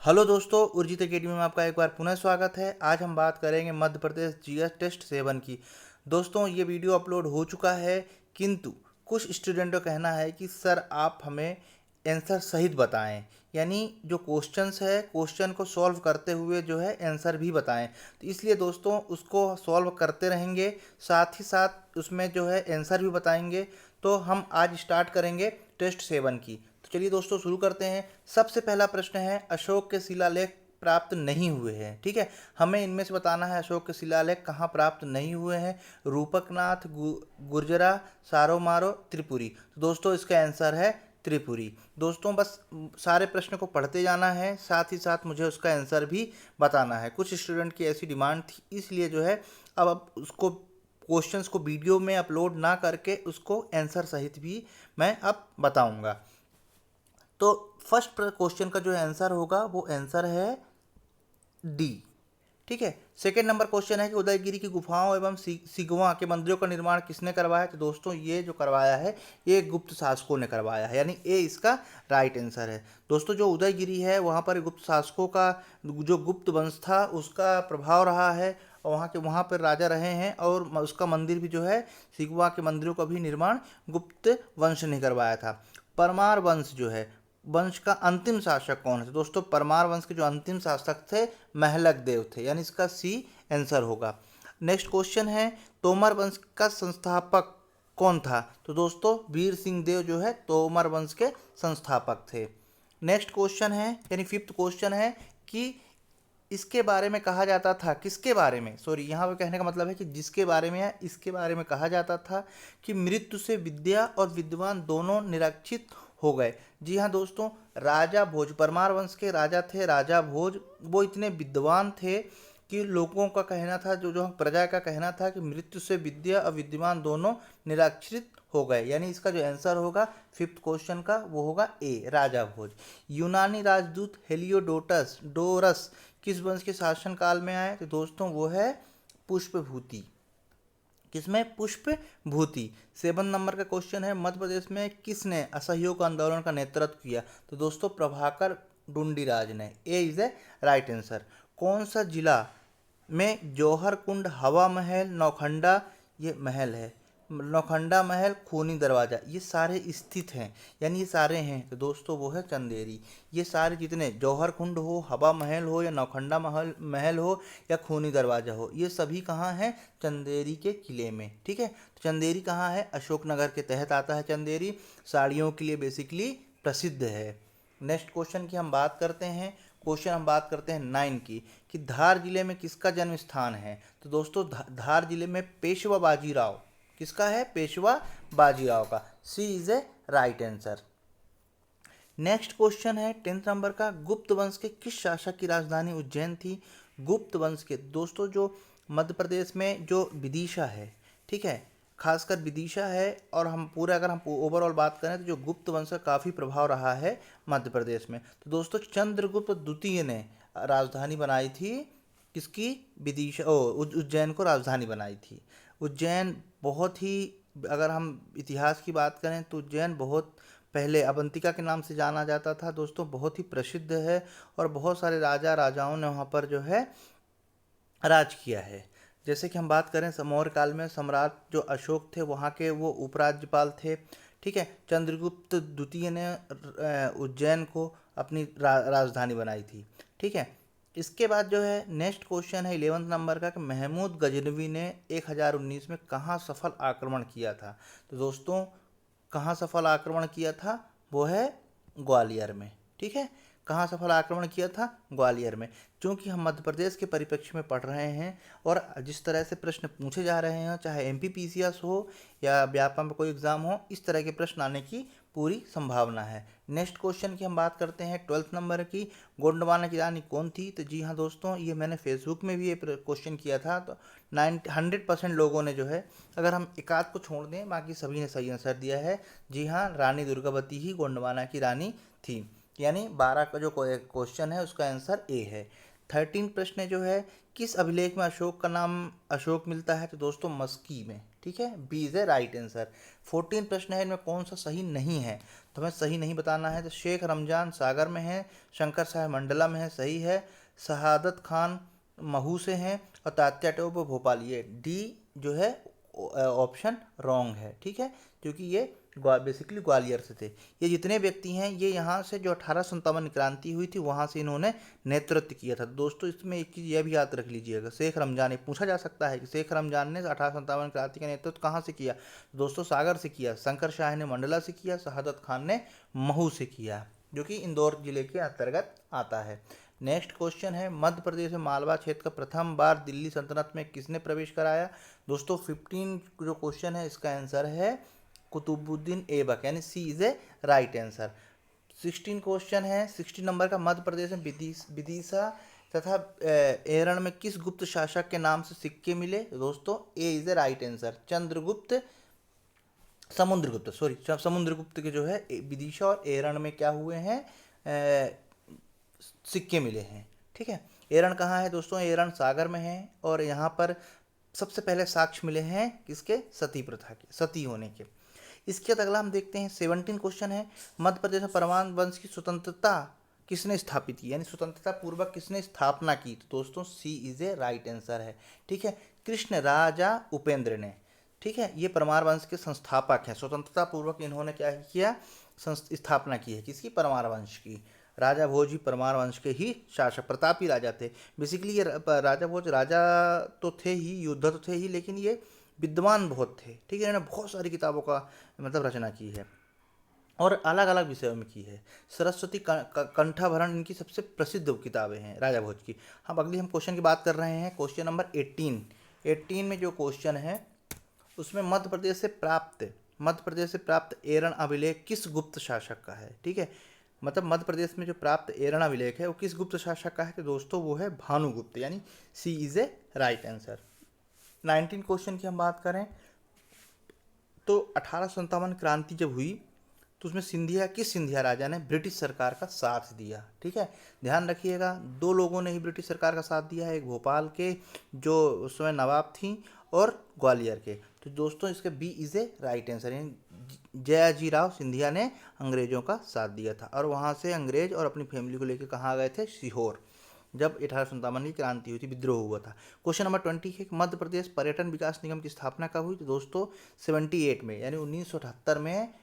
Hello दोस्तों, Urjit academy में आपका एक बार पुनः स्वागत है। आज हम बात करेंगे मध्य प्रदेश जीएस टेस्ट 7 की। दोस्तों, ये वीडियो अपलोड हो चुका है, किंतु कुछ स्टूडेंटों का कहना है कि सर आप हमें आंसर सहित बताएं, यानी जो क्वेश्चंस है क्वेश्चन को सॉल्व करते हुए जो है आंसर भी बताएं। तो इसलिए दोस्तों उसको सॉल्व करते रहेंगे, साथ ही साथ उसमें जो है आंसर भी बताएंगे। तो हम आज स्टार्ट करेंगे टेस्ट 7 की। तो चलिए दोस्तों शुरू करते हैं। सबसे पहला प्रश्न है, अशोक के शिलालेख प्राप्त नहीं हुए हैं। ठीक है, हमें इनमें से बताना है अशोक के शिलालेख कहाँ प्राप्त नहीं हुए हैं। रूपकनाथ, गुर्जरा, सारोमारो, त्रिपुरी। तो दोस्तों इसका आंसर है त्रिपुरी। दोस्तों बस सारे प्रश्न को पढ़ते जाना है, साथ ही साथ मुझे उसका आंसर भी बताना है। कुछ स्टूडेंट की ऐसी डिमांड थी, इसलिए जो है अब उसको क्वेश्चंस को वीडियो में अपलोड ना करके उसको आंसर सहित भी मैं अब बताऊंगा। तो फर्स्ट क्वेश्चन का जो आंसर होगा वो आंसर है डी। ठीक है, सेकेंड नंबर क्वेश्चन है कि उदयगिरी की गुफाओं एवं सिगवा के मंदिरों का निर्माण किसने करवाया है। तो दोस्तों ये जो करवाया है ये गुप्त शासकों ने करवाया है, यानी ए इसका राइट आंसर है। दोस्तों जो उदयगिरी है वहाँ पर गुप्त शासकों का जो गुप्त वंश था उसका प्रभाव रहा है, और वहाँ पर राजा रहे हैं, और उसका मंदिर भी जो है सिगवा के मंदिरों का भी निर्माण गुप्त वंश ने करवाया था। परमार वंश जो है वंश का अंतिम शासक कौन है। तो दोस्तों परमार वंश के जो अंतिम शासक थे महलक देव थे, यानी इसका सी आंसर होगा। नेक्स्ट क्वेश्चन है, तोमर वंश का संस्थापक कौन था। तो दोस्तों वीर सिंह देव जो है तोमर वंश के संस्थापक थे। नेक्स्ट क्वेश्चन है, यानी फिफ्थ क्वेश्चन है कि इसके बारे में कहा जाता था, किसके बारे में, सॉरी यहाँ पे कहने का मतलब है कि जिसके बारे में या इसके बारे में कहा जाता था कि मृत्यु से विद्या और विद्वान दोनों निरक्षित हो गए। जी हाँ दोस्तों, राजा भोज, परमार वंश के राजा थे राजा भोज। वो इतने विद्वान थे कि लोगों का कहना था, जो जो प्रजा का कहना था कि मृत्यु से विद्या और विद्वान दोनों निरक्षित हो गए, यानी इसका जो आंसर होगा फिफ्थ क्वेश्चन का वो होगा ए, राजा भोज। यूनानी राजदूत हेलियोडोटस डोरस किस वंश के शासनकाल में आए। तो दोस्तों वो है पुष्पभूति। किसमें, पुष्पभूति। 7 नंबर का क्वेश्चन है, मध्य प्रदेश में किसने असहयोग आंदोलन का नेतृत्व किया। तो दोस्तों प्रभाकर डुंडीराज ने, ए इज ए राइट आंसर। कौन सा जिला में जौहर कुंड, हवा महल, नौखंडा, ये महल है, नौखंडा महल, खूनी दरवाजा, ये सारे स्थित हैं, यानी ये सारे हैं। तो दोस्तों वो है चंदेरी। ये सारे जितने जौहर कुंड हो, हवा महल हो, या नौखंडा महल हो, या खूनी दरवाजा हो, ये सभी कहाँ हैं, चंदेरी के किले में। ठीक है, तो चंदेरी कहाँ है, अशोकनगर के तहत आता है चंदेरी। साड़ियों के लिए बेसिकली प्रसिद्ध है। नेक्स्ट क्वेश्चन की हम बात करते हैं। क्वेश्चन हम बात करते हैं 9 की, कि धार जिले में किसका जन्म स्थान है। तो दोस्तों धार जिले में पेशवा बाजीराव, किसका है, पेशवा बाजीराव का, C is a right answer. Next question है 10th नंबर का, गुप्त वंश के किस शासक की राजधानी उज्जैन थी। गुप्त वंश के दोस्तों जो मध्य प्रदेश में जो विदिशा है, ठीक है, खासकर विदिशा है, और हम पूरे अगर हम ओवरऑल बात करें तो जो गुप्त वंश का काफ़ी प्रभाव रहा है मध्य प्रदेश में। तो दोस्तों चंद्रगुप्त द्वितीय ने राजधानी बनाई थी किसकी, विदिशा, उज्जैन को राजधानी बनाई थी। उज्जैन बहुत ही, अगर हम इतिहास की बात करें तो उज्जैन बहुत पहले अवंतिका के नाम से जाना जाता था दोस्तों, बहुत ही प्रसिद्ध है, और बहुत सारे राजा राजाओं ने वहाँ पर जो है राज किया है। जैसे कि हम बात करें मौर्य काल में सम्राट जो अशोक थे वहाँ के वो उपराज्यपाल थे। ठीक है, चंद्रगुप्त द्वितीय ने उज्जैन को अपनी राजधानी बनाई थी। ठीक है, इसके बाद जो है नेक्स्ट क्वेश्चन है 11th नंबर का, कि महमूद गजनवी ने 1019 में कहाँ सफल आक्रमण किया था। तो दोस्तों कहाँ सफल आक्रमण किया था, वो है ग्वालियर में। ठीक है, कहाँ सफल आक्रमण किया था, ग्वालियर में। क्योंकि हम मध्य प्रदेश के परिप्रेक्ष्य में पढ़ रहे हैं, और जिस तरह से प्रश्न पूछे जा रहे हैं, चाहे एमपीपीसीएस हो या व्यापम में कोई एग्जाम हो, इस तरह के प्रश्न आने की पूरी संभावना है। नेक्स्ट क्वेश्चन की हम बात करते हैं 12th नंबर की, गोंडवाना की रानी कौन थी। तो जी हाँ दोस्तों, ये मैंने फेसबुक में भी ये क्वेश्चन किया था, तो 100% लोगों ने जो है, अगर हम एक आध को छोड़ दें बाकी सभी ने सही आंसर दिया है। जी हाँ, रानी दुर्गावती ही गोंडवाना की रानी थी, यानी 12 का जो क्वेश्चन है उसका आंसर ए है। 13 प्रश्न जो है, किस अभिलेख में अशोक का नाम अशोक मिलता है? तो दोस्तों मस्की में, ठीक है, B is a right answer. 14 प्रश्न है, इनमें कौन सा सही नहीं है? तो हमें सही नहीं बताना है। तो शेख रमजान सागर में है, शंकर साहब मंडला में है, सही है। शहादत खान महू से हैं, और तात्या टोपे भोपाल, ये डी जो है ऑप्शन रॉन्ग है, ठीक है, क्योंकि ये बेसिकली ग्वालियर से थे। ये जितने व्यक्ति हैं, ये यहाँ से जो 1857 क्रांति हुई थी वहाँ से इन्होंने नेतृत्व किया था। दोस्तों इसमें एक चीज़ यह भी याद रख लीजिएगा, शेख रमजान, ये पूछा जा सकता है कि शेख रमजान ने 1857 क्रांति का नेतृत्व कहाँ से किया? दोस्तों सागर से किया। शंकर शाह ने मंडला से किया, शहादत खान ने महू से किया, जो कि इंदौर जिले के अंतर्गत आता है। नेक्स्ट क्वेश्चन है, मध्य प्रदेश में मालवा क्षेत्र का प्रथम बार दिल्ली सल्तनत में किसने प्रवेश कराया? दोस्तों 15 जो क्वेश्चन है इसका आंसर है कुतुबुद्दीन ऐबक, यानी C is a right answer. 16 question है, 16 नंबर का, मध्य प्रदेश में विदिशा तथा एरण में किस गुप्त शासक के नाम से सिक्के मिले? दोस्तों A is a right answer, Chandragupta Samudragupta, sorry Samudragupta के जो है विदिशा और एरण में क्या हुए हैं, सिक्के मिले हैं, ठीक है। एरण कहाँ है दोस्तों? एरण सागर में है, और यहाँ पर सबसे पहले साक्ष्य मिले हैं किसके? सती प्रथा के, सती होने के। इसके बाद अगला हम देखते हैं 17 क्वेश्चन है, मध्य प्रदेश में परमान वंश की स्वतंत्रता किसने स्थापित की, यानी स्वतंत्रता पूर्वक किसने स्थापना की? तो दोस्तों C is a right answer है, ठीक है, कृष्ण राजा उपेंद्र ने, ठीक है, ये परमार वंश के संस्थापक हैं। स्वतंत्रता पूर्वक इन्होंने क्या किया? स्थापना की है किसकी? परमार वंश की। राजा भोज भी परमार वंश के ही शासक, प्रतापी राजा थे। बेसिकली ये राजा भोज राजा तो थे ही, योद्धा तो थे ही, लेकिन ये विद्वान बहुत थे, ठीक है, इन्होंने बहुत सारी किताबों का मतलब रचना की है, और अलग अलग विषयों में की है। सरस्वती कंठाभरण इनकी सबसे प्रसिद्ध किताबें हैं राजा भोज की। हम क्वेश्चन की बात कर रहे हैं, क्वेश्चन नंबर 18 में जो क्वेश्चन है उसमें मध्य प्रदेश से प्राप्त एरण अभिलेख किस गुप्त शासक का है, ठीक है, मतलब मध्य प्रदेश में जो प्राप्त एरण अभिलेख है वो किस गुप्त शासक का है? तो दोस्तों वो है भानुगुप्त, यानी C is a right answer. 19 question की हम बात करें तो 1857 क्रांति जब हुई तो उसमें किस सिंधिया राजा ने ब्रिटिश सरकार का साथ दिया, ठीक है, ध्यान रखिएगा, दो लोगों ने ही ब्रिटिश सरकार का साथ दिया है, एक भोपाल के जो उस समय नवाब थी, और ग्वालियर के। तो दोस्तों इसके B is a right answer, यानी जयाजी राव सिंधिया ने अंग्रेजों का साथ दिया था, और वहाँ से अंग्रेज और अपनी फैमिली को लेकर कहाँ गए थे? सीहोर, जब 1857 की क्रांति हुई थी, विद्रोह हुआ था। क्वेश्चन नंबर 20 है, मध्य प्रदेश पर्यटन विकास निगम की स्थापना कब हुई? तो दोस्तों 78 में, यानी 1978 में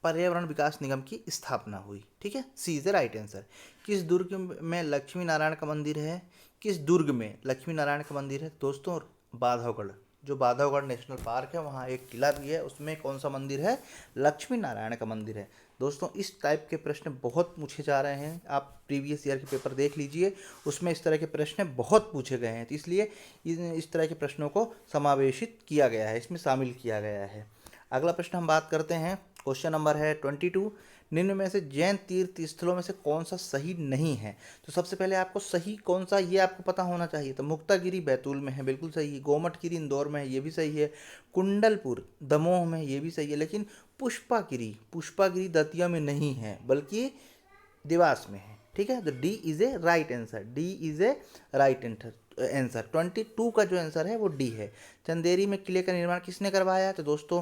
पर्यावरण विकास निगम की स्थापना हुई, ठीक है, सी इज द राइट आंसर। किस दुर्ग में लक्ष्मी नारायण का मंदिर है? किस दुर्ग में लक्ष्मी नारायण का मंदिर है? दोस्तों बांधवगढ़, जो बांधवगढ़ नेशनल पार्क है वहाँ एक किला भी है, उसमें कौन सा मंदिर है? लक्ष्मी नारायण का मंदिर है। दोस्तों इस टाइप के प्रश्न बहुत पूछे जा रहे हैं, आप प्रीवियस ईयर के पेपर देख लीजिए, उसमें इस तरह के प्रश्न बहुत पूछे गए हैं, तो इसलिए इस तरह के प्रश्नों को समावेशित किया गया है, इसमें शामिल किया गया है। अगला प्रश्न हम बात करते हैं, क्वेश्चन नंबर है 22, निम्न में से जैन तीर्थ स्थलों में से कौन सा सही नहीं है? तो सबसे पहले आपको सही कौन सा ये आपको पता होना चाहिए। तो मुक्तागिरी बैतूल में है, बिल्कुल सही है। गोमटगिरी इंदौर में है, ये भी सही है। कुंडलपुर दमोह में, ये भी सही है। लेकिन पुष्पागिरी दतिया में नहीं है, बल्कि देवास में है, ठीक है। तो D is a right answer, D is a right answer. 22 का जो आंसर है वो डी है। चंदेरी में किले का निर्माण किसने करवाया? तो दोस्तों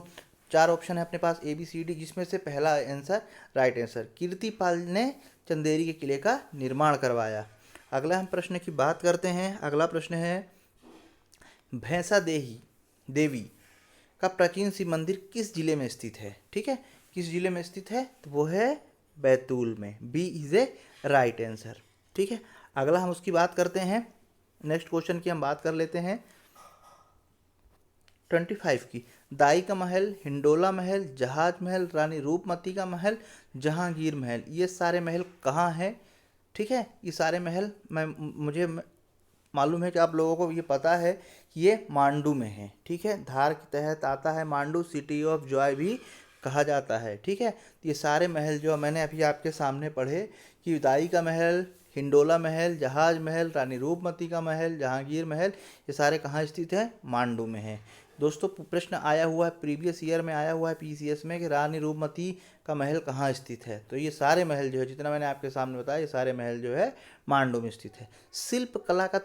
4 ऑप्शन है अपने पास, ए बी सी डी, जिसमें से पहला आंसर राइट आंसर, कीर्तिपाल ने चंदेरी के किले का निर्माण करवाया। अगला हम प्रश्न की बात करते हैं। अगला प्रश्न है, भैंसा देवी का प्राचीन शिव मंदिर किस जिले में स्थित है? ठीक है, किस जिले में स्थित है? तो वो है बैतूल में, B is a right answer, ठीक है। अगला हम उसकी बात करते हैं, नेक्स्ट क्वेश्चन की हम बात कर लेते हैं 25 की। दाई का महल, हिंडोला महल, जहाज महल, रानी रूपमती का महल, जहांगीर महल, ये सारे महल कहाँ हैं? ठीक है, ये सारे महल मुझे मालूम है कि आप लोगों को ये पता है कि ये मांडू में है, ठीक है, धार के तहत आता है। मांडू सिटी ऑफ जॉय भी कहा जाता है, ठीक है। तो ये सारे महल जो मैंने अभी आपके सामने पढ़े कि दाई का महल, हिंडोला महल, जहाज महल, रानी रूपमती का महल, जहांगीर महल, ये सारे कहाँ स्थित है? मांडू में है। दोस्तों प्रश्न आया हुआ है, प्रीवियस ईयर में आया हुआ है पीसीएस में, कि रानी रूपमती का महल कहाँ स्थित है। तो ये सारे महल जो है, जितना मैंने आपके सामने बताया, ये सारे महल जो है मांडू में स्थित है। शिल्प कला का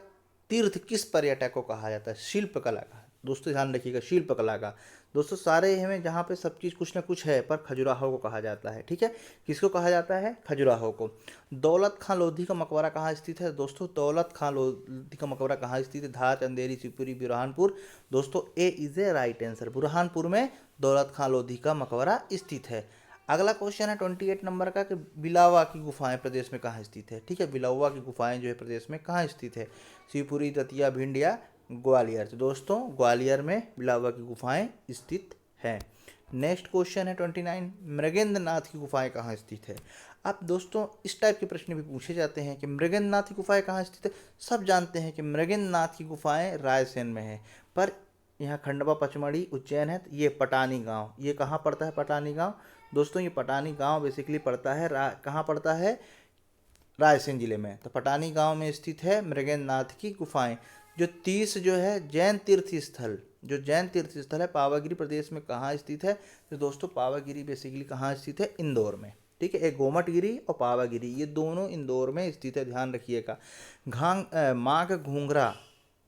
तीर्थ किस पर्यटक को कहा जाता है? शिल्प कला का, दोस्तों ध्यान रखिएगा, शिल्प कला का। दोस्तों सारे हमें जहाँ पे सब चीज़ कुछ ना कुछ है, पर खजुराहो को कहा जाता है। ठीक है, किसको कहा जाता है? खजुराहो को। दौलत खां लोधी का मकबरा कहाँ स्थित है? दोस्तों दौलत खां लोधी का मकबरा कहाँ स्थित है? धार, अंधेरी, शिवपुरी, बुरहानपुर। दोस्तों A is a right answer, Burhanpur में दौलत खां लोधी का मकबरा स्थित है। अगला क्वेश्चन है 28 नंबर का, कि बिलावा की गुफाएं प्रदेश में कहाँ स्थित है? ठीक है, बिलावा की गुफाएं जो है प्रदेश में कहाँ स्थित है? शिवपुरी, दतिया, भिंड या ग्वालियर? तो दोस्तों ग्वालियर में बिलावा की गुफाएं स्थित हैं। नेक्स्ट क्वेश्चन है 29, मृगेंद्र नाथ की गुफाएं कहाँ स्थित है? अब दोस्तों इस टाइप के प्रश्न भी पूछे जाते हैं कि मृगेंद्र नाथ की गुफाएं कहाँ स्थित है। सब जानते हैं कि मृगेंद्र नाथ की गुफाएं रायसेन में है, पर यहाँ खंडवा, पचमढ़ी, उज्जैन है। ये पटानी गांव, ये कहाँ पड़ता है? पटानी गांव। दोस्तों ये पटानी गांव बेसिकली पड़ता है कहाँ पड़ता है? रायसेन जिले में। तो पटानी गांव में स्थित है मृगेंद्र नाथ की गुफाएं। जो 30 जो है जैन तीर्थ स्थल, जो जैन तीर्थ स्थल है पावागिरी प्रदेश में कहाँ स्थित है? तो दोस्तों पावागिरी बेसिकली कहाँ स्थित है? इंदौर में। ठीक है, एक गोमटगिरी और पावागिरी, ये दोनों इंदौर में स्थित है, ध्यान रखिएगा। माघ घूंघरा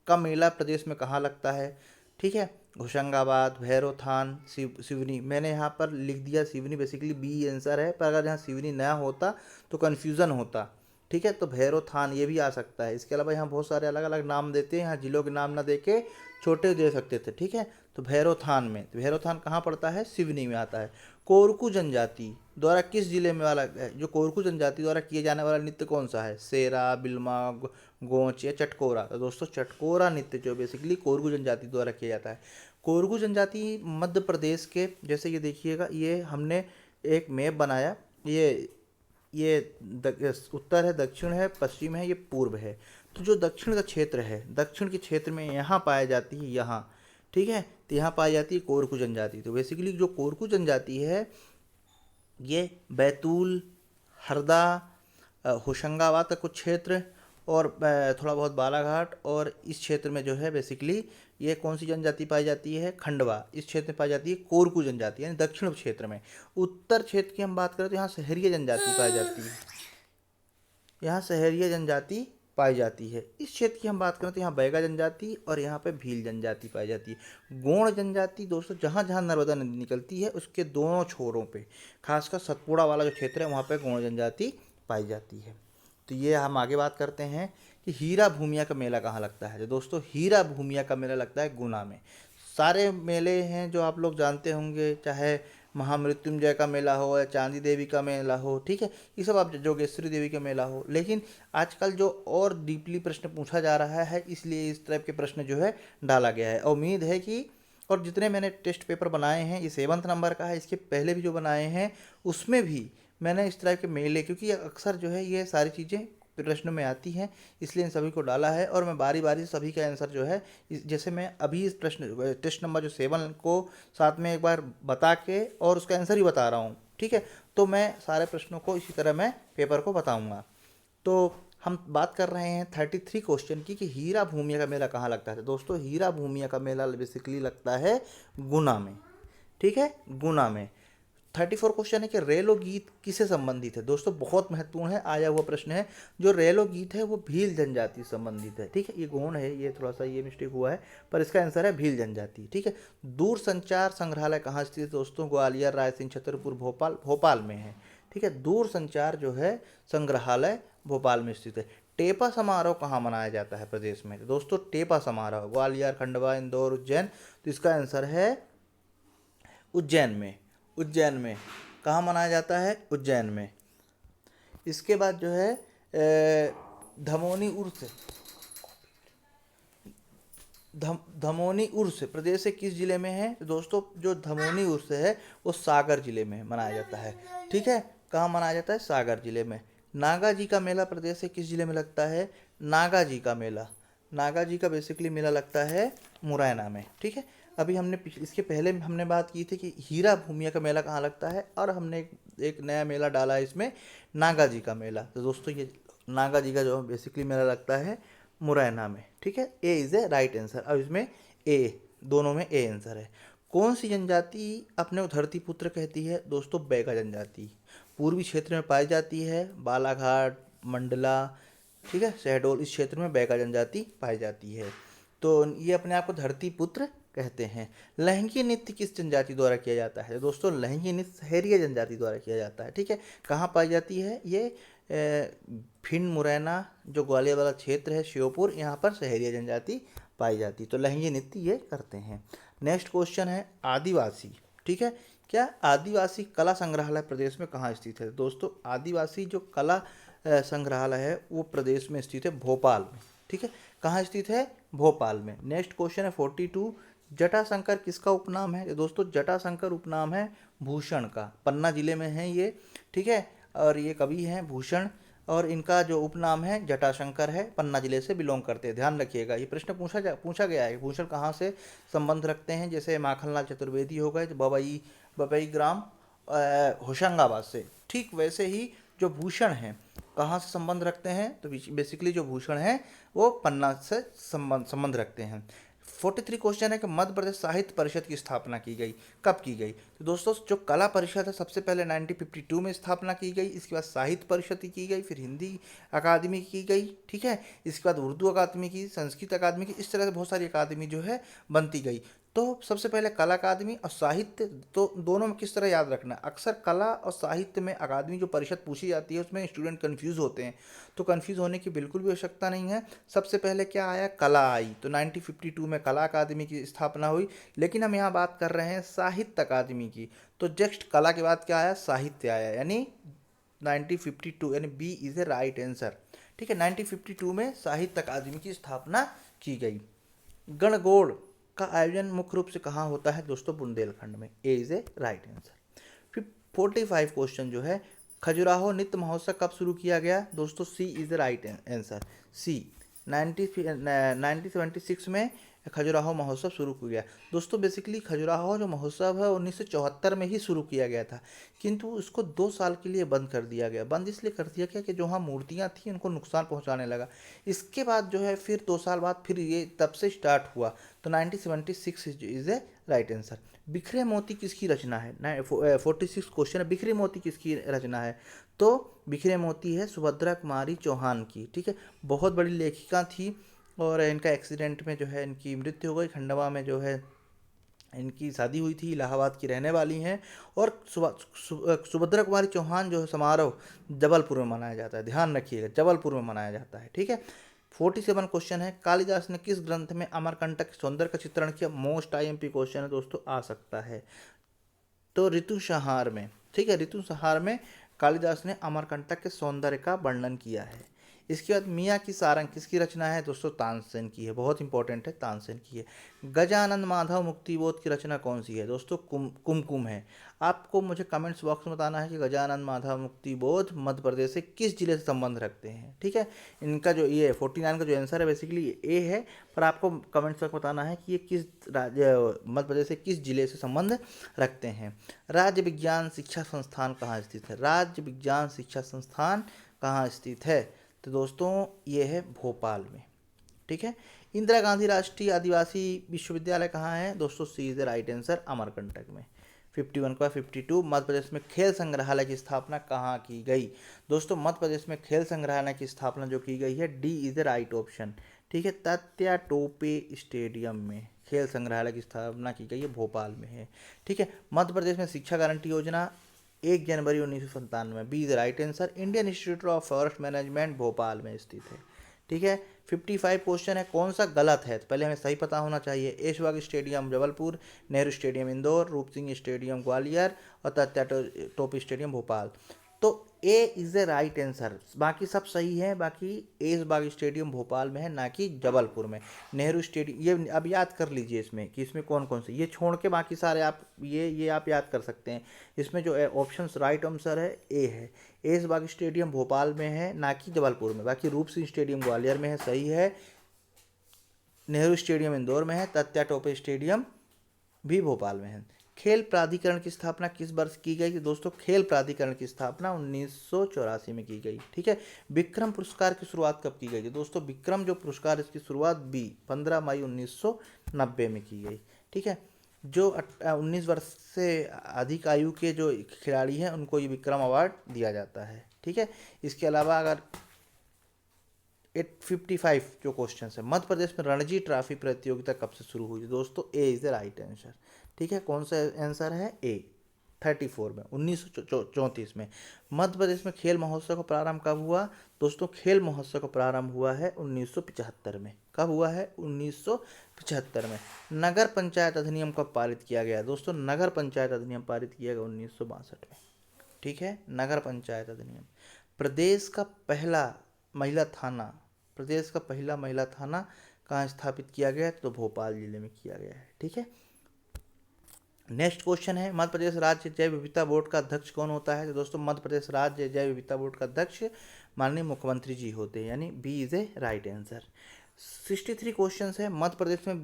का मेला प्रदेश में कहाँ लगता है? ठीक है, होशंगाबाद, भैरवथान, सिवनी। मैंने यहाँ पर लिख दिया सिवनी, बेसिकली बी आंसर है, पर अगर यहाँ सिवनी नया होता तो कन्फ्यूज़न होता। ठीक है, तो भैरवथान ये भी आ सकता है। इसके अलावा यहाँ बहुत सारे अलग अलग नाम देते हैं, यहाँ जिलों के नाम ना दे के छोटे दे सकते थे। ठीक है, तो भैरवथान में, तो भैरवथान कहाँ पड़ता है? सिवनी में आता है। कोरकू जनजाति द्वारा किस जिले में वाला जो कोरकू जनजाति द्वारा किए जाने वाला नृत्य कौन सा है? सेरा, बिल्मा, गोंच या चटकोरा? तो दोस्तों चटकोरा नृत्य जो बेसिकली कोरकू जनजाति द्वारा किया जाता है। कोरकू जनजाति मध्य प्रदेश के, जैसे ये देखिएगा, ये हमने एक मैप बनाया, ये उत्तर है, दक्षिण है, पश्चिम है, ये पूर्व है। तो जो दक्षिण का क्षेत्र है, दक्षिण के क्षेत्र में यहाँ पाई जाती है, यहाँ। ठीक है, तो यहाँ पाई जाती है कोरकू जनजाति। तो बेसिकली जो कोरकू जनजाति है, ये बैतूल, हरदा, होशंगाबाद का कुछ क्षेत्र और थोड़ा बहुत बालाघाट, और इस क्षेत्र में जो है बेसिकली ये कौन सी जनजाति पाई जाती है? खंडवा। इस क्षेत्र में पाई जाती है कोरकू जनजाति, यानी दक्षिण क्षेत्र में। उत्तर क्षेत्र की हम बात करें तो यहाँ सहरिया जनजाति पाई जाती है, यहाँ सहरिया जनजाति पाई जाती है। इस क्षेत्र की हम बात करें तो यहाँ बैगा जनजाति और यहाँ पे भील जनजाति पाई जाती है। गोंड जनजाति दोस्तों जहाँ जहाँ नर्मदा नदी निकलती है उसके दोनों छोरों पे, खासकर सतपुड़ा वाला जो क्षेत्र है वहाँ पे गोंड जनजाति पाई जाती है। तो ये हम आगे बात करते हैं कि हीरा भूमिया का मेला कहाँ लगता है। तो दोस्तों हीरा भूमिया का मेला लगता है गुना में। सारे मेले हैं जो आप लोग जानते होंगे, चाहे महामृत्युंजय का मेला हो या चांदी देवी का मेला हो, ठीक है, ये सब आप जोगेश्वरी देवी का मेला हो। लेकिन आजकल जो और डीपली प्रश्न पूछा जा रहा है, इसलिए इस टाइप के प्रश्न जो है डाला गया है। उम्मीद है कि, और जितने मैंने टेस्ट पेपर बनाए हैं, ये 7th नंबर का है, इसके पहले भी जो बनाए हैं उसमें भी मैंने इस तरह के मेले, क्योंकि अक्सर जो है ये सारी चीज़ें प्रश्न में आती हैं, इसलिए इन सभी को डाला है। और मैं बारी बारी से सभी का आंसर जो है, जैसे मैं अभी इस प्रश्न टेस्ट नंबर जो 7 को साथ में एक बार बता के और उसका आंसर ही बता रहा हूँ। ठीक है, तो मैं सारे प्रश्नों को इसी तरह मैं पेपर को बताऊँगा। तो हम बात कर रहे हैं 33 क्वेश्चन की, कि हीरा भूमिया का मेला कहाँ लगता है। तो दोस्तों हीरा भूमिया का मेला बेसिकली लगता है गुना में। ठीक है, गुना में। 34 क्वेश्चन है कि रेलो गीत किससे संबंधित है। दोस्तों बहुत महत्वपूर्ण है, आया हुआ प्रश्न है। जो रेलो गीत है वो भील जनजाति से संबंधित है। ठीक है, ये गोंड है, ये थोड़ा सा ये मिस्टेक हुआ है, पर इसका आंसर है भील जनजाति। ठीक है, दूर संचार संग्रहालय कहाँ स्थित है दोस्तों? ग्वालियर, रायसेन, छतरपुर, भोपाल में है। ठीक है, दूर संचार जो है संग्रहालय भोपाल में स्थित है। टेपा समारोह कहाँ मनाया जाता है प्रदेश में? तो दोस्तों टेपा समारोह ग्वालियर, खंडवा, इंदौर, उज्जैन। तो इसका आंसर है उज्जैन में। उज्जैन में कहाँ मनाया जाता है? उज्जैन में। इसके बाद जो है धमोनी उर्स, धमोनी उर्स प्रदेश से किस जिले में है? दोस्तों जो धमोनी उर्स है वो सागर जिले में मनाया जाता है। ठीक है, कहाँ मनाया जाता है? सागर जिले में। नागा जी का मेला प्रदेश से किस जिले में लगता है? नागा जी का मेला, नागा जी का बेसिकली मेला लगता है मुरैना में। ठीक है, अभी हमने इसके पहले हमने बात की थी कि हीरा भूमिया का मेला कहाँ लगता है, और हमने एक नया मेला डाला है इसमें, नागा जी का मेला। तो दोस्तों ये नागा जी का जो बेसिकली मेला लगता है मुरैना में। ठीक है, A is a right answer. अब इसमें ए दोनों में ए आंसर है। कौन सी जनजाति अपने को धरती पुत्र कहती है? दोस्तों बैगा जनजाति। पूर्वी क्षेत्र में पाई जाती है, बालाघाट, मंडला, ठीक है, शहडोल, इस क्षेत्र में बैगा जनजाति पाई जाती है। तो ये अपने आप को धरती पुत्र कहते हैं। लहंगी नृत्य किस जनजाति द्वारा किया जाता है? दोस्तों लहंगी नृत्य सहरिया जनजाति द्वारा किया जाता है। ठीक है, कहाँ पाई जाती है ये? भिंड, मुरैना, जो ग्वालियर वाला क्षेत्र है, श्योपुर, यहाँ पर सहरिया जनजाति पाई जाती है। तो लहंगी नृत्य ये करते हैं। नेक्स्ट क्वेश्चन है आदिवासी। ठीक है, क्या आदिवासी कला संग्रहालय प्रदेश में कहाँ स्थित है? दोस्तों आदिवासी जो कला संग्रहालय है वो प्रदेश में स्थित है, भोपाल में। ठीक है, कहाँ स्थित है? भोपाल में। नेक्स्ट क्वेश्चन है 42, जटाशंकर किसका उपनाम है? दोस्तों जटाशंकर उपनाम है भूषण का, पन्ना जिले में है ये। ठीक है, और ये कवि हैं भूषण, और इनका जो उपनाम है जटाशंकर है, पन्ना जिले से बिलोंग करते हैं। ध्यान रखिएगा, ये प्रश्न पूछा गया है भूषण कहाँ से संबंध रखते हैं। जैसे माखनलाल चतुर्वेदी हो गए, बबई ग्राम होशंगाबाद से, ठीक वैसे ही जो भूषण हैं कहाँ से संबंध रखते हैं? तो बेसिकली जो भूषण है वो पन्ना से संबंध रखते हैं। 43 क्वेश्चन है कि मध्य प्रदेश साहित्य परिषद की स्थापना की गई, कब की गई? तो दोस्तों जो कला परिषद है सबसे पहले 1952 में स्थापना की गई, इसके बाद साहित्य परिषद की गई, फिर हिंदी अकादमी की गई। ठीक है, इसके बाद उर्दू अकादमी की, संस्कृत अकादमी की, इस तरह से बहुत सारी अकादमी जो है बनती गई। तो सबसे पहले कला अकादमी और साहित्य, तो दोनों में किस तरह याद रखना, अक्सर कला और साहित्य में अकादमी जो परिषद पूछी जाती है उसमें स्टूडेंट कंफ्यूज होते हैं, तो कंफ्यूज होने की बिल्कुल भी आवश्यकता नहीं है। सबसे पहले क्या आया? कला आई, तो 1952 में कला अकादमी की स्थापना हुई। लेकिन हम यहाँ बात कर रहे हैं साहित्य अकादमी की, तो जस्ट कला के बाद क्या आया? साहित्य आया, यानी 1952, यानी B is a right answer. ठीक है, 1952 में साहित्य अकादमी की स्थापना की गई। गणगौर का आयोजन मुख्य रूप से कहाँ होता है? दोस्तों बुंदेलखंड में, A is a right answer. फिर 45 क्वेश्चन जो है, खजुराहो नृत्य महोत्सव कब शुरू किया गया? दोस्तों C is a right answer, सी 1976 में खजुराहो महोत्सव शुरू किया गया। दोस्तों बेसिकली खजुराहो जो महोत्सव है 1974 में ही शुरू किया गया था, किंतु उसको 2 साल के लिए बंद कर दिया गया। बंद इसलिए कर दिया गया कि जो वहाँ मूर्तियाँ थी उनको नुकसान पहुँचाने लगा। इसके बाद जो है फिर 2 साल बाद फिर ये तब से स्टार्ट हुआ, तो 1976 इज ए राइट आंसर। बिखरे मोती किसकी रचना है? 46 क्वेश्चन है, बिखरे मोती किसकी रचना है? तो बिखरे मोती है सुभद्रा कुमारी चौहान की। ठीक है, बहुत बड़ी लेखिका थी और इनका एक्सीडेंट में जो है इनकी मृत्यु हो गई। खंडवा में जो है इनकी शादी हुई थी, इलाहाबाद की रहने वाली हैं। और सुभद्रा कुमारी चौहान जो है समारोह जबलपुर में मनाया जाता है, ध्यान रखिएगा, जबलपुर में मनाया जाता है। ठीक है, 47 क्वेश्चन है, कालिदास ने किस ग्रंथ में अमरकंटक के सौंदर्य का चित्रण किया? मोस्ट IMP क्वेश्चन है दोस्तों, आ सकता है। तो ऋतुसंहार में, ठीक है, ऋतुसंहार में कालिदास ने अमरकंटक के सौंदर्य का वर्णन किया है। इसके बाद मियाँ की सारंग किसकी रचना है? दोस्तों तानसेन की है, बहुत इंपॉर्टेंट है, तानसेन की है। गजानंद माधव मुक्तिबोध की रचना कौन सी है? दोस्तों कुमकुम है। आपको मुझे कमेंट्स बॉक्स में बताना है कि गजानंद माधव मुक्तिबोध मध्य प्रदेश से किस जिले से संबंध रखते हैं। ठीक है, इनका जो ये 49 का जो आंसर है बेसिकली ए है, पर आपको कमेंट्स बॉक्स में बताना है कि ये किस राज्य मध्य प्रदेश से किस जिले से संबंध रखते हैं। राज्य विज्ञान शिक्षा संस्थान कहाँ स्थित है? राज्य विज्ञान शिक्षा संस्थान कहाँ स्थित है? तो दोस्तों ये है भोपाल में। ठीक है, इंदिरा गांधी राष्ट्रीय आदिवासी विश्वविद्यालय कहाँ है? दोस्तों C is the right answer, Amarkantak में। 51 का 52, मध्य प्रदेश में खेल संग्रहालय की स्थापना कहाँ की गई? दोस्तों मध्य प्रदेश में खेल संग्रहालय की स्थापना जो की गई है, D is the right option. ठीक है, तात्या टोपे स्टेडियम में खेल संग्रहालय की स्थापना की गई है, भोपाल में है। ठीक है, मध्य प्रदेश में शिक्षा गारंटी योजना 1 जनवरी 1997, B is right answer. Indian Institute of Forest Management Bhopal में स्थित है। ठीक है, 55 क्वेश्चन है, कौन सा गलत है? तो पहले हमें सही पता होना चाहिए। ऐशबाग स्टेडियम जबलपुर, नेहरू स्टेडियम इंदौर, रूप सिंह स्टेडियम ग्वालियर और तात्या टोपे स्टेडियम भोपाल। तो A is a right answer, बाकी सब सही है। बाकी ऐशबाग स्टेडियम भोपाल में है, ना कि जबलपुर में। नेहरू स्टेडियम, ये अब याद कर लीजिए इसमें कि इसमें कौन कौन से, ये छोड़ के बाकी सारे आप ये आप याद कर सकते हैं। इसमें जो ऑप्शंस राइट आंसर है ए है। ऐशबाग स्टेडियम भोपाल में है, ना कि जबलपुर में। बाकी रूप सिंह स्टेडियम ग्वालियर में है, सही है। नेहरू स्टेडियम इंदौर में है, तात्या टोपे स्टेडियम भी भोपाल में है। खेल प्राधिकरण की स्थापना किस वर्ष की गई? दोस्तों खेल प्राधिकरण की स्थापना 1984 में की गई। ठीक है, विक्रम पुरस्कार की शुरुआत कब की गई थी? दोस्तों विक्रम जो पुरस्कार इसकी शुरुआत 15 मई 1990 में की गई। ठीक है। जो 19 वर्ष से अधिक आयु के जो खिलाड़ी हैं उनको ये विक्रम अवार्ड दिया जाता है, ठीक है। इसके अलावा अगर 855 जो क्वेश्चन है, मध्य प्रदेश में रणजी ट्रॉफी प्रतियोगिता कब से शुरू हुई? दोस्तों A is the right answer, ठीक है। कौन सा आंसर है? ए 34 में, 1934 में। मध्य प्रदेश में खेल महोत्सव का प्रारंभ कब हुआ? दोस्तों खेल महोत्सव का प्रारंभ हुआ है 1975 में। कब हुआ है? 1975 में। नगर पंचायत अधिनियम कब पारित किया गया? दोस्तों नगर पंचायत अधिनियम पारित किया गया 1962 में, ठीक है। नगर पंचायत अधिनियम। प्रदेश का पहला महिला थाना, प्रदेश का पहला महिला थाना कहाँ स्थापित किया गया? तो भोपाल जिले में किया गया है, ठीक है। नेक्स्ट क्वेश्चन है, मध्य प्रदेश राज्य जैव विविधता बोर्ड का अध्यक्ष कौन होता है? तो दोस्तों मध्य प्रदेश राज्य जैव विविधता बोर्ड का अध्यक्ष माननीय मुख्यमंत्री जी होते हैं, यानी B is a right answer. 63 question है, मध्य प्रदेश में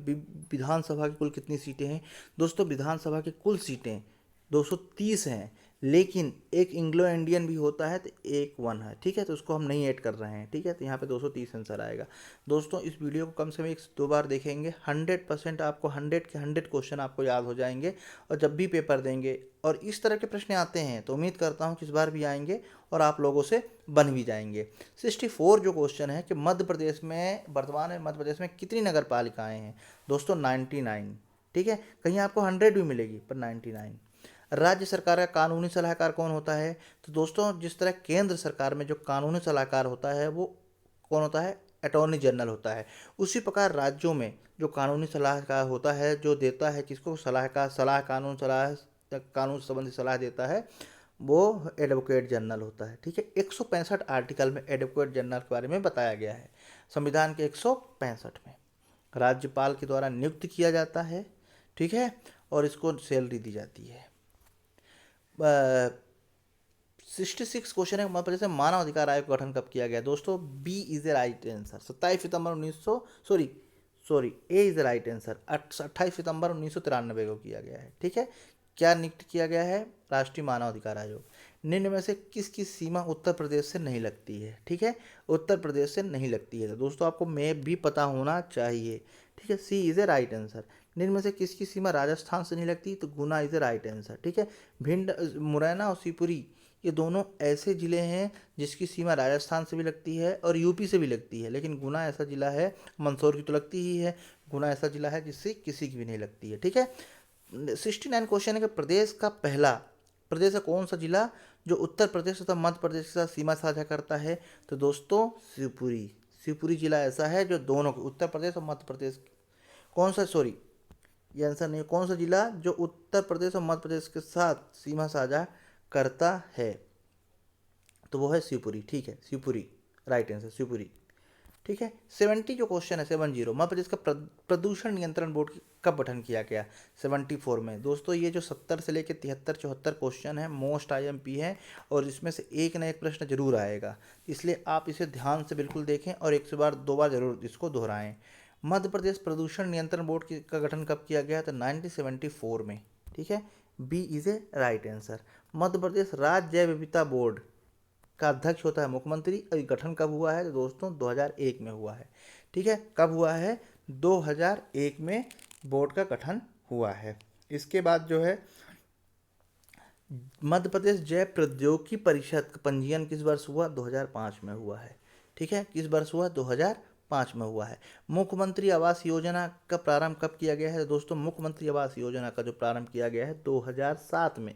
विधानसभा की कुल कितनी सीटें हैं? दोस्तों विधानसभा की कुल सीटें 230 हैं, लेकिन एक एंग्लो इंडियन भी होता है तो एक 1 है, ठीक है। तो उसको हम नहीं ऐड कर रहे हैं, ठीक है। तो यहाँ पे 230 आंसर आएगा। दोस्तों इस वीडियो को कम से कम 1 से 2 बार देखेंगे, 100% आपको 100 के 100 क्वेश्चन आपको याद हो जाएंगे। और जब भी पेपर देंगे और इस तरह के प्रश्न आते हैं तो उम्मीद करता हूँ कि इस बार भी आएंगे और आप लोगों से बन भी जाएंगे। 64 जो क्वेश्चन है कि मध्य प्रदेश में वर्तमान में मध्य प्रदेश में कितनी नगर पालिकाएँ हैं? दोस्तों 99, ठीक है। कहीं आपको 100 भी मिलेगी पर 99। राज्य सरकार का कानूनी सलाहकार कौन होता है? तो दोस्तों जिस तरह केंद्र सरकार में जो कानूनी सलाहकार होता है वो कौन होता है? अटॉर्नी जनरल होता है। उसी प्रकार राज्यों में जो कानूनी सलाहकार होता है, जो देता है किसको? कानून संबंधी सलाह देता है, वो एडवोकेट जनरल होता है, ठीक है। 165 आर्टिकल में एडवोकेट जनरल के बारे में बताया गया है, संविधान के 165 में। राज्यपाल के द्वारा नियुक्त किया जाता है, ठीक है, और इसको सैलरी दी जाती है। 66 क्वेश्चन है, मध्य प्रदेश में मानव अधिकार आयोग का गठन कब किया गया? दोस्तों B is the right answer, 27 सितंबर 1900 sorry A is the right answer, 28 सितंबर 1993 को किया गया है, ठीक है। क्या नियुक्त किया गया है? राष्ट्रीय मानव अधिकार आयोग। निम्न में से किसकी सीमा उत्तर प्रदेश से नहीं लगती है? ठीक है, उत्तर प्रदेश से नहीं लगती है। तो दोस्तों आपको मैप भी पता होना चाहिए, ठीक है। सी इज ए राइट आंसर। निम्न में से किसकी सीमा राजस्थान से नहीं लगती? तो गुना इज ए राइट आंसर, ठीक है। भिंड, मुरैना और शिवपुरी ये दोनों ऐसे ज़िले हैं जिसकी सीमा राजस्थान से भी लगती है और यूपी से भी लगती है, लेकिन गुना ऐसा ज़िला है, मंदसौर की तो लगती ही है, गुना ऐसा ज़िला है जिससे किसी की भी नहीं लगती है, ठीक है। 69 क्वेश्चन है कि प्रदेश का कौन सा जिला जो उत्तर प्रदेश तथा मध्य प्रदेश के साथ सीमा साझा करता है? तो दोस्तों शिवपुरी जिला ऐसा है जो दोनों उत्तर प्रदेश और मध्य प्रदेश, कौन सा, सॉरी ये आंसर नहीं, कौन सा जिला जो उत्तर प्रदेश और मध्य प्रदेश के साथ सीमा साझा करता है? तो वो है शिवपुरी, ठीक है, शिवपुरी राइट आंसर, शिवपुरी, ठीक है। 70 जो क्वेश्चन है 70, मध्य प्रदेश का प्रदूषण नियंत्रण बोर्ड कब गठन किया गया? 74 में। दोस्तों ये जो 70 से लेकर 73 74 क्वेश्चन है मोस्ट IMP है और इसमें से एक ना एक प्रश्न जरूर आएगा, इसलिए आप इसे ध्यान से बिल्कुल देखें और 1 बार 2 बार जरूर इसको दोहराएं। मध्य प्रदेश प्रदूषण नियंत्रण बोर्ड का गठन कब किया गया? तो 1974 में, ठीक है। B is a right answer. Madhya Pradesh राज्य जैव विविधता बोर्ड का अध्यक्ष होता है मुख्यमंत्री और ये गठन कब हुआ है? तो दोस्तों 2001 में हुआ है, ठीक है। कब हुआ है? 2001 में बोर्ड का गठन हुआ है। इसके बाद जो है मध्य प्रदेश जैव प्रौद्योगिकी परिषद का पंजीयन किस वर्ष हुआ? 2005 में हुआ है, ठीक है। किस वर्ष हुआ? 2005 में हुआ है। मुख्यमंत्री आवास योजना का प्रारंभ कब किया गया है? तो दोस्तों मुख्यमंत्री आवास योजना का जो प्रारंभ किया गया है 2007 में।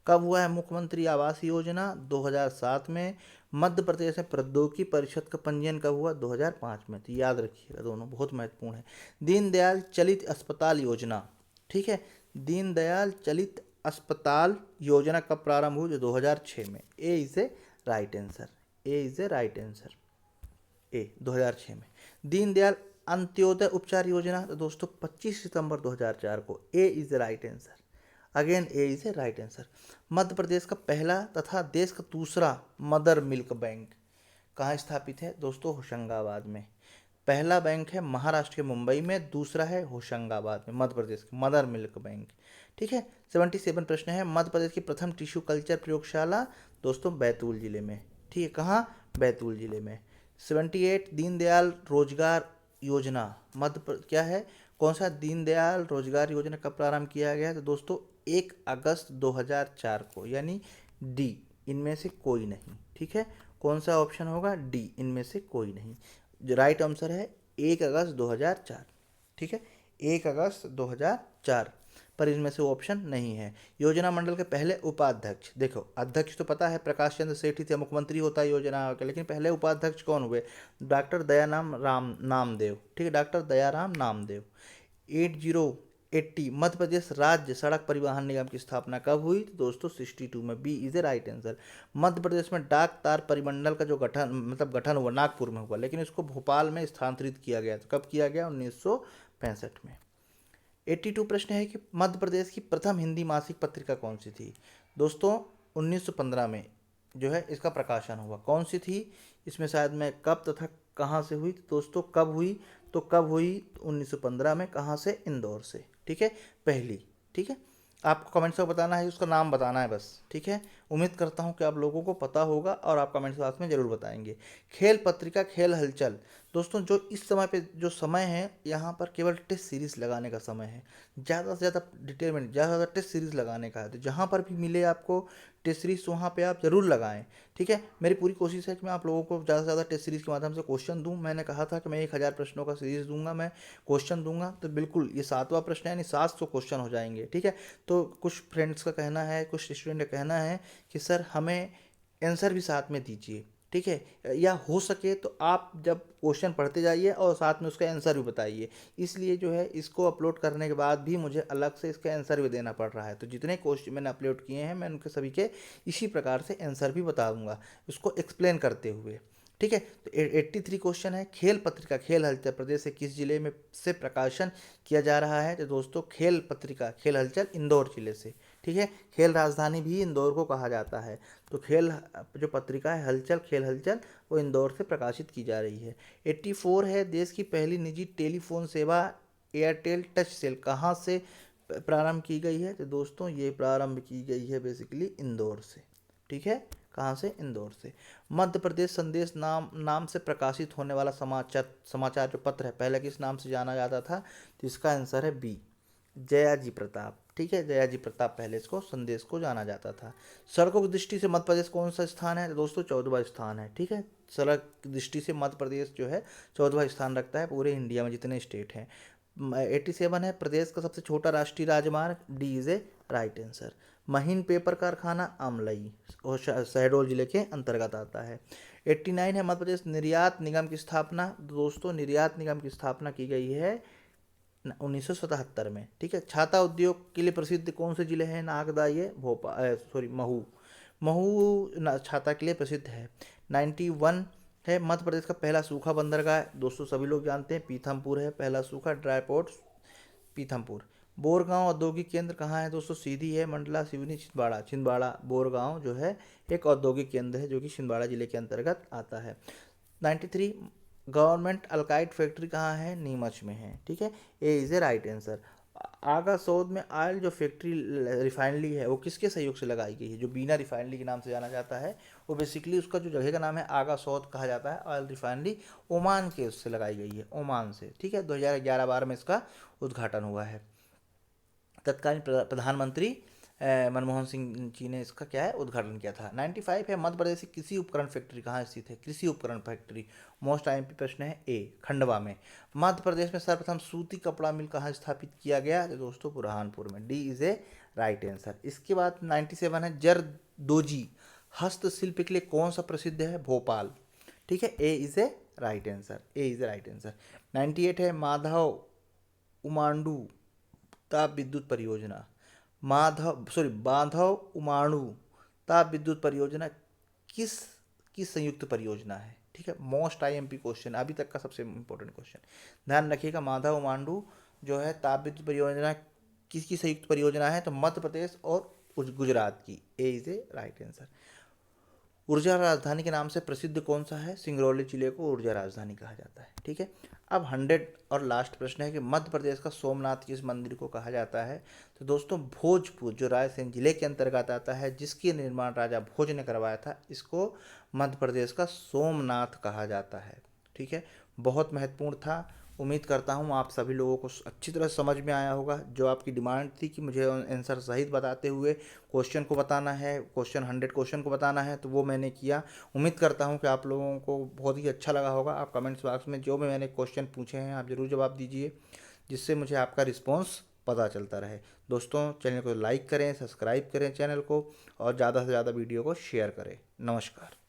कब हुआ है मुख्यमंत्री आवास योजना? 2007 में। मध्य प्रदेश में प्रौद्योगिकी परिषद का पंजीयन कब हुआ? 2005 में। तो याद रखिएगा, दोनों बहुत महत्वपूर्ण है। दीनदयाल चलित अस्पताल योजना, ठीक है, दीनदयाल चलित अस्पताल योजना कब प्रारंभ हुई? 2006 में। A is a right answer, A is a right answer, A 2006 में। दीनदयाल अंत्योदय उपचार योजना, तो दोस्तों 25 सितंबर 2004 को। A is a right answer, again A is a right answer. Madhya Pradesh का पहला तथा देश का दूसरा मदर मिल्क बैंक कहाँ स्थापित है? दोस्तों होशंगाबाद में। पहला बैंक है महाराष्ट्र के मुंबई में, दूसरा है होशंगाबाद में, मध्य प्रदेश का मदर मिल्क बैंक, ठीक है। 77 प्रश्न है, मध्य प्रदेश की प्रथम टिश्यू कल्चर प्रयोगशाला? दोस्तों बैतूल जिले में, ठीक है। कहाँ? बैतूल जिले में। 78 दीनदयाल रोजगार योजना क्या है, कौन सा दीनदयाल रोजगार योजना कब प्रारंभ किया गया? तो दोस्तों 1 अगस्त 2004 को, यानी डी, इनमें से कोई नहीं। ठीक है, कौन सा ऑप्शन होगा? डी, इनमें से कोई नहीं। जो राइट आंसर है 1 अगस्त 2004। ठीक है, 1 अगस्त 2004, पर इनमें से ऑप्शन नहीं है। योजना मंडल के पहले उपाध्यक्ष, देखो अध्यक्ष तो पता है प्रकाश चंद्र सेठी थे, मुख्यमंत्री होता है योजना का, लेकिन पहले उपाध्यक्ष कौन हुए? डॉक्टर दयाराम नामदेव। ठीक है, डॉक्टर दयाराम नामदेव। 80 मध्य प्रदेश राज्य सड़क परिवहन निगम की स्थापना कब हुई? तो दोस्तों 62 में, B is a right answer. Madhya Pradesh में डाक तार परिमंडल का जो गठन हुआ नागपुर में हुआ, लेकिन इसको भोपाल में स्थानांतरित किया गया। तो कब किया गया? 1965 में। 82 प्रश्न है कि मध्य प्रदेश की प्रथम हिंदी मासिक पत्रिका कौन सी थी? दोस्तों 1915 में जो है इसका प्रकाशन हुआ। कौन सी थी? इसमें शायद में कब तथा कहाँ से हुई? तो दोस्तों कब हुई? तो कब हुई? 1915 में। कहाँ से? इंदौर से। ठीक है, पहली। ठीक है, आपको कमेंट्स में बताना है, उसका नाम बताना है बस। ठीक है, उम्मीद करता हूँ कि आप लोगों को पता होगा और आप कमेंट्स बॉक्स में ज़रूर बताएंगे। खेल पत्रिका खेल हलचल, दोस्तों जो इस समय पे जो समय है यहाँ पर केवल टेस्ट सीरीज़ लगाने का समय है। ज़्यादा से ज़्यादा डिटेल में ज़्यादा से ज़्यादा टेस्ट सीरीज़ लगाने का है। तो जहाँ पर भी मिले आपको टेस्ट सीरीज़ वहाँ पे आप ज़रूर लगाएं। ठीक है, मेरी पूरी कोशिश है कि मैं आप लोगों को ज़्यादा से ज़्यादा टेस्ट सीरीज़ के माध्यम से क्वेश्चन दूँ। मैंने कहा था कि मैं 1000 प्रश्नों का सीरीज़ दूंगा, मैं क्वेश्चन दूंगा। तो बिल्कुल ये 7वां प्रश्न है, यानी 700 क्वेश्चन हो जाएंगे। ठीक है, तो कुछ फ्रेंड्स का कहना है, कुछ स्टूडेंट का कहना है कि सर हमें आंसर भी साथ में दीजिए। ठीक है, या हो सके तो आप जब क्वेश्चन पढ़ते जाइए और साथ में उसका आंसर भी बताइए। इसलिए जो है इसको अपलोड करने के बाद भी मुझे अलग से इसका आंसर भी देना पड़ रहा है। तो जितने क्वेश्चन मैंने अपलोड किए हैं मैं उनके सभी के इसी प्रकार से आंसर भी बता दूंगा, उसको एक्सप्लेन करते हुए। ठीक है, तो 83 क्वेश्चन है, खेल पत्रिका खेल हलचल प्रदेश से किस जिले में से प्रकाशन किया जा रहा है? तो दोस्तों खेल पत्रिका खेल हलचल इंदौर जिले से। ठीक है, खेल राजधानी भी इंदौर को कहा जाता है। तो खेल जो पत्रिका है हलचल खेल हलचल, वो इंदौर से प्रकाशित की जा रही है। 84 है, देश की पहली निजी टेलीफोन सेवा एयरटेल टच सेल कहाँ से प्रारंभ की गई है? तो दोस्तों ये प्रारंभ की गई है बेसिकली इंदौर से। ठीक है, कहाँ से? इंदौर से। मध्य प्रदेश संदेश नाम से प्रकाशित होने वाला समाचार जो पत्र है पहले किस नाम से जाना जाता था? तो इसका आंसर है बी, जयाजी प्रताप। ठीक है, जयाजी प्रताप पहले इसको संदेश को जाना जाता था। सड़कों की दृष्टि से मध्य प्रदेश कौन सा स्थान है? तो दोस्तों 14वां स्थान है। ठीक है, सड़क की दृष्टि से मध्य प्रदेश जो है 14वां स्थान रखता है पूरे इंडिया में जितने स्टेट हैं। 87 है, प्रदेश का सबसे छोटा राष्ट्रीय राजमार्ग, D is a right answer. महीन पेपर कारखाना आमलई और शहडोल जिले के अंतर्गत आता है। 89 है, मध्य प्रदेश निर्यात निगम की स्थापना। दोस्तों निर्यात निगम की स्थापना की गई है 1977 में। ठीक है, छाता उद्योग के लिए प्रसिद्ध कौन से जिले हैं? नागदा, ये भोपाल महू, छाता के लिए प्रसिद्ध है। 91 है, मध्य प्रदेश का पहला सूखा बंदरगाह, दोस्तों सभी लोग जानते हैं पीथमपुर है पहला सूखा ड्राई पोर्ट पीथमपुर। बोरगांव औद्योगिक केंद्र कहाँ है? दोस्तों सीधी है, मंडला, सिवनी, छिंदवाड़ा। बोरगांव जो है एक औद्योगिक केंद्र है जो कि छिंदवाड़ा जिले के अंतर्गत आता है। 93 गवर्नमेंट अल्काइड फैक्ट्री कहाँ है? नीमच में है। ठीक है, A is a right answer. आगा सौद में ऑयल जो फैक्ट्री रिफाइनरी है वो किसके सहयोग से लगाई गई है? जो बीना रिफाइनरी के नाम से जाना जाता है, वो बेसिकली उसका जो जगह का नाम है आगा सौद कहा जाता है। ऑयल रिफाइनरी ओमान के उससे लगाई गई है, ओमान से। ठीक है, 2011-12 में इसका उद्घाटन हुआ है। तत्कालीन प्रधानमंत्री मनमोहन सिंह जी ने इसका क्या है? उद्घाटन किया था। 95 है, मध्य प्रदेश की कृषि उपकरण फैक्ट्री कहाँ स्थित है? कृषि उपकरण फैक्ट्री मोस्ट आईएमपी प्रश्न है, ए खंडवा में। मध्य प्रदेश में सर्वप्रथम सूती कपड़ा मिल कहाँ स्थापित किया गया? तो दोस्तों बुरहानपुर में, D is a right answer. इसके बाद 97 है, जरदोजी हस्तशिल्प के लिए कौन सा प्रसिद्ध है? भोपाल। ठीक है, A is a right answer, A is a right answer. 98 है, माधव उमांडू ताप विद्युत परियोजना, बांधव उमाणु ताप विद्युत परियोजना किस किस संयुक्त परियोजना है? ठीक है, मोस्ट आईएमपी क्वेश्चन, अभी तक का सबसे इंपॉर्टेंट क्वेश्चन। ध्यान रखिएगा, माधव उमांडू जो है ताप विद्युत परियोजना किसकी संयुक्त परियोजना है? तो मध्य प्रदेश और गुजरात की, ए इज ए राइट आंसर। ऊर्जा राजधानी के नाम से प्रसिद्ध कौन सा है? सिंगरौली जिले को ऊर्जा राजधानी कहा जाता है। ठीक है, अब 100 और लास्ट प्रश्न है कि मध्य प्रदेश का सोमनाथ किस मंदिर को कहा जाता है? तो दोस्तों भोजपुर जो रायसेन जिले के अंतर्गत आता है, जिसके निर्माण राजा भोज ने करवाया था, इसको मध्य प्रदेश का सोमनाथ कहा जाता है। ठीक है, बहुत महत्वपूर्ण था। उम्मीद करता हूँ आप सभी लोगों को अच्छी तरह समझ में आया होगा। जो आपकी डिमांड थी कि मुझे आंसर सहित बताते हुए क्वेश्चन को बताना है, क्वेश्चन 100 क्वेश्चन को बताना है, तो वो मैंने किया। उम्मीद करता हूँ कि आप लोगों को बहुत ही अच्छा लगा होगा। आप कमेंट्स बॉक्स में जो भी मैंने क्वेश्चन पूछे हैं आप ज़रूर जवाब दीजिए, जिससे मुझे आपका रिस्पॉन्स पता चलता रहे। दोस्तों, चैनल को लाइक करें, सब्सक्राइब करें चैनल को, और ज़्यादा से ज़्यादा वीडियो को शेयर करें। नमस्कार।